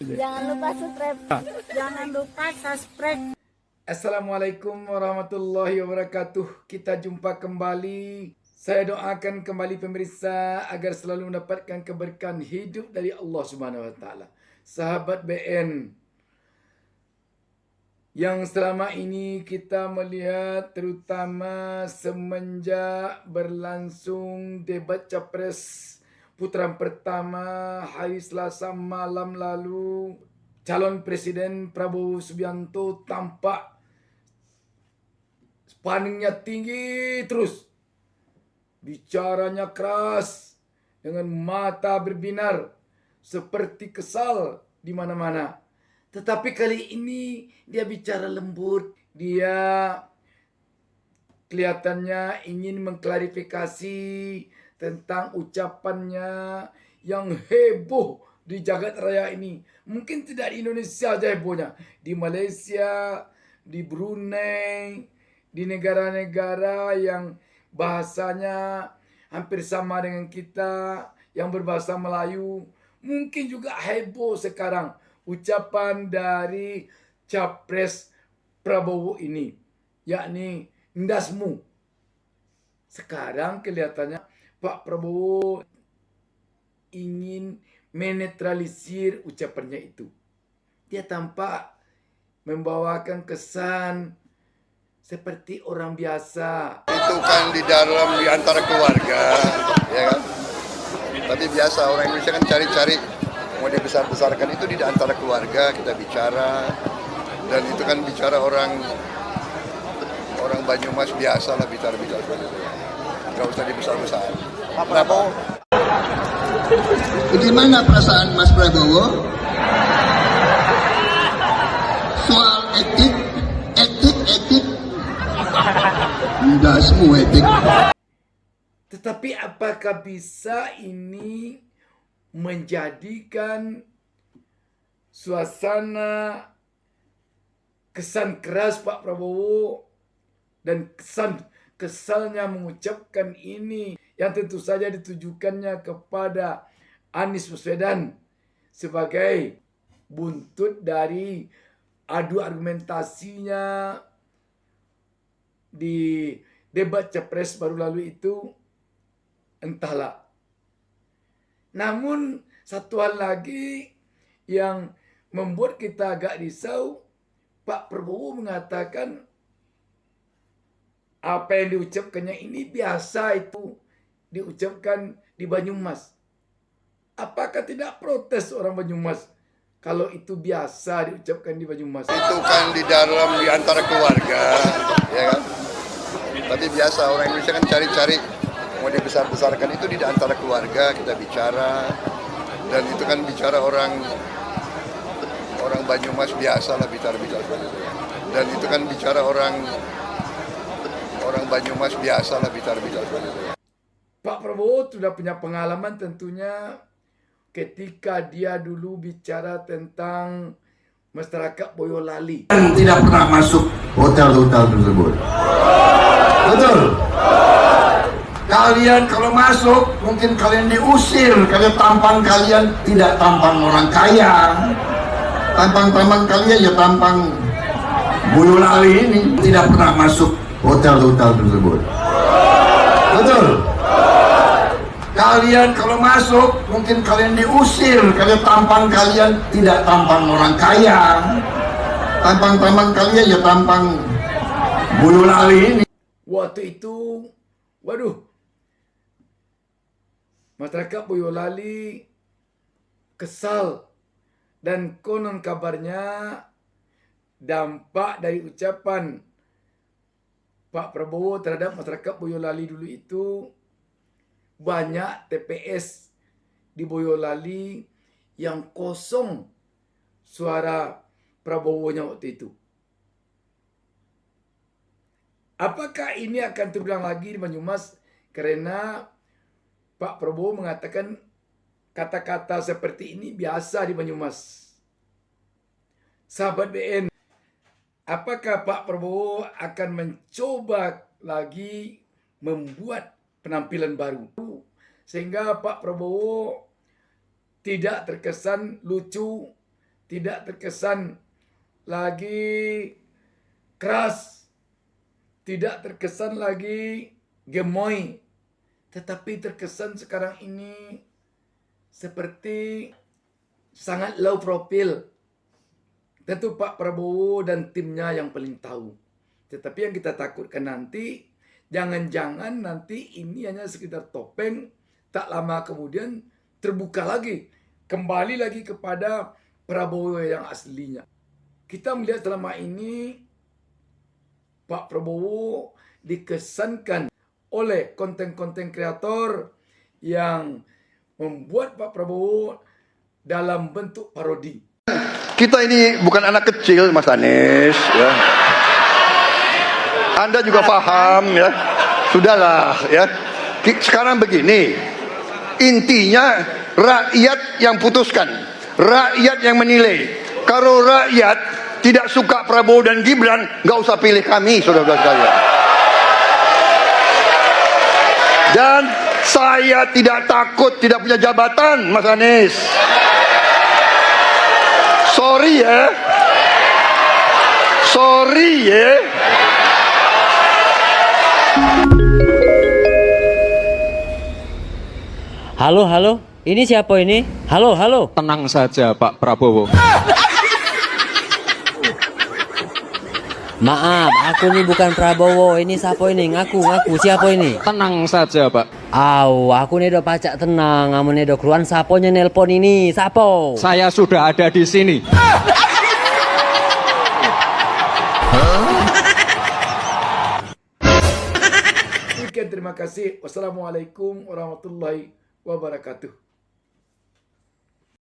Jangan lupa subscribe. Jangan lupa subscribe. Assalamualaikum warahmatullahi wabarakatuh. Kita jumpa kembali. Saya doakan kembali pemirsa agar selalu mendapatkan keberkahan hidup dari Allah Subhanahu wa taala. Sahabat BN, yang selama ini kita melihat terutama semenjak berlangsung debat Capres putaran pertama hari Selasa malam lalu, calon Presiden Prabowo Subianto tampak spanningnya tinggi terus. Bicaranya keras dengan mata berbinar seperti kesal di mana-mana. Tetapi kali ini dia bicara lembut. Dia kelihatannya ingin mengklarifikasi tentang ucapannya yang heboh di jagat raya ini. Mungkin tidak di Indonesia saja hebohnya. Di Malaysia, di Brunei, di negara-negara yang bahasanya hampir sama dengan kita, yang berbahasa Melayu. Mungkin juga heboh sekarang ucapan dari Capres Prabowo ini, yakni ndasmu. Sekarang kelihatannya Pak Prabowo ingin menetralisir ucapannya itu. Dia tampak membawakan kesan seperti orang biasa. Itu kan di antara keluarga, ya kan. Tapi biasa orang Indonesia kan cari-cari mau dibesar-besarkan itu di antara keluarga kita bicara, dan itu kan bicara orang Banyumas biasa lah bicara-bicara seperti itu. Nggak usah dibesar-besar. Pak Prabowo. Bagaimana perasaan Mas Prabowo soal etik? Enggak semua etik. Tetapi apakah bisa ini menjadikan suasana kesan keras Pak Prabowo dan kesan kesalnya mengucapkan ini yang tentu saja ditujukannya kepada Anies Baswedan sebagai buntut dari adu argumentasinya di debat Capres baru lalu itu, entahlah. Namun satu hal lagi yang membuat kita agak risau, Pak Prabowo mengatakan apa yang diucapkannya ini biasa itu diucapkan di Banyumas. Apakah tidak protes orang Banyumas kalau itu biasa diucapkan di Banyumas? Itu kan di antara keluarga, ya kan. Tapi biasa orang Indonesia kan cari-cari mau dibesar-besarkan itu di antara keluarga kita bicara, dan itu kan bicara orang Banyumas biasa lah bicara-bicara seperti itu. Dan itu kan bicara orang Banyumas biasa lah bicara-bicara seperti itu. Pak Prabowo sudah punya pengalaman tentunya ketika dia dulu bicara tentang masyarakat Boyolali. Tidak pernah masuk hotel-hotel tersebut. Betul. Kalian kalau masuk mungkin kalian diusir karena tampang kalian tidak tampang orang kaya. Tampang-tampang kalian ya tampang Boyolali ini. Tidak pernah masuk hotel-hotel tersebut. Betul. Kalian kalau masuk mungkin kalian diusir karena tampang kalian tidak tampang orang kaya. Tampang-tampang kalian ya tampang Boyolali ini. Waktu itu, waduh, masyarakat Boyolali kesal, dan konon kabarnya dampak dari ucapan Pak Prabowo terhadap masyarakat Boyolali dulu itu, banyak TPS di Boyolali yang kosong suara Prabowo-nya waktu itu. Apakah ini akan terulang lagi di Banyumas karena Pak Prabowo mengatakan kata-kata seperti ini biasa di Banyumas? Sahabat BN, apakah Pak Prabowo akan mencoba lagi membuat penampilan baru sehingga Pak Prabowo tidak terkesan lucu tidak terkesan lagi keras, tidak terkesan lagi gemoy, tetapi terkesan sekarang ini seperti sangat low profile. Tentu Pak Prabowo dan timnya yang paling tahu. Tetapi yang kita takutkan nanti, jangan-jangan nanti ini hanya sekedar topeng, tak lama kemudian terbuka lagi, kembali lagi kepada Prabowo yang aslinya. Kita melihat selama ini Pak Prabowo dikesankan oleh konten-konten kreator yang membuat Pak Prabowo dalam bentuk parodi. Kita ini bukan anak kecil, Mas Anies. Ya. Anda juga paham, ya. Sudahlah, ya. Sekarang begini, intinya rakyat yang putuskan, rakyat yang menilai. Kalau rakyat tidak suka Prabowo dan Gibran, nggak usah pilih kami, saudara-saudara sekalian. Dan saya tidak takut tidak punya jabatan, Mas Anies. Sorry ya. Sorry ya. Halo, halo. Ini siapa ini? Halo, halo. Tenang saja Pak Prabowo. Maaf, aku ini bukan Prabowo. Ini siapa ini? Ngaku siapa ini? Tenang saja Pak. Aku nih do pacak tenang. Kamu nih do keluar saponya nelpon ini. Sapo? Saya sudah ada di sini. Sekian, terima kasih. Wassalamualaikum warahmatullahi wabarakatuh.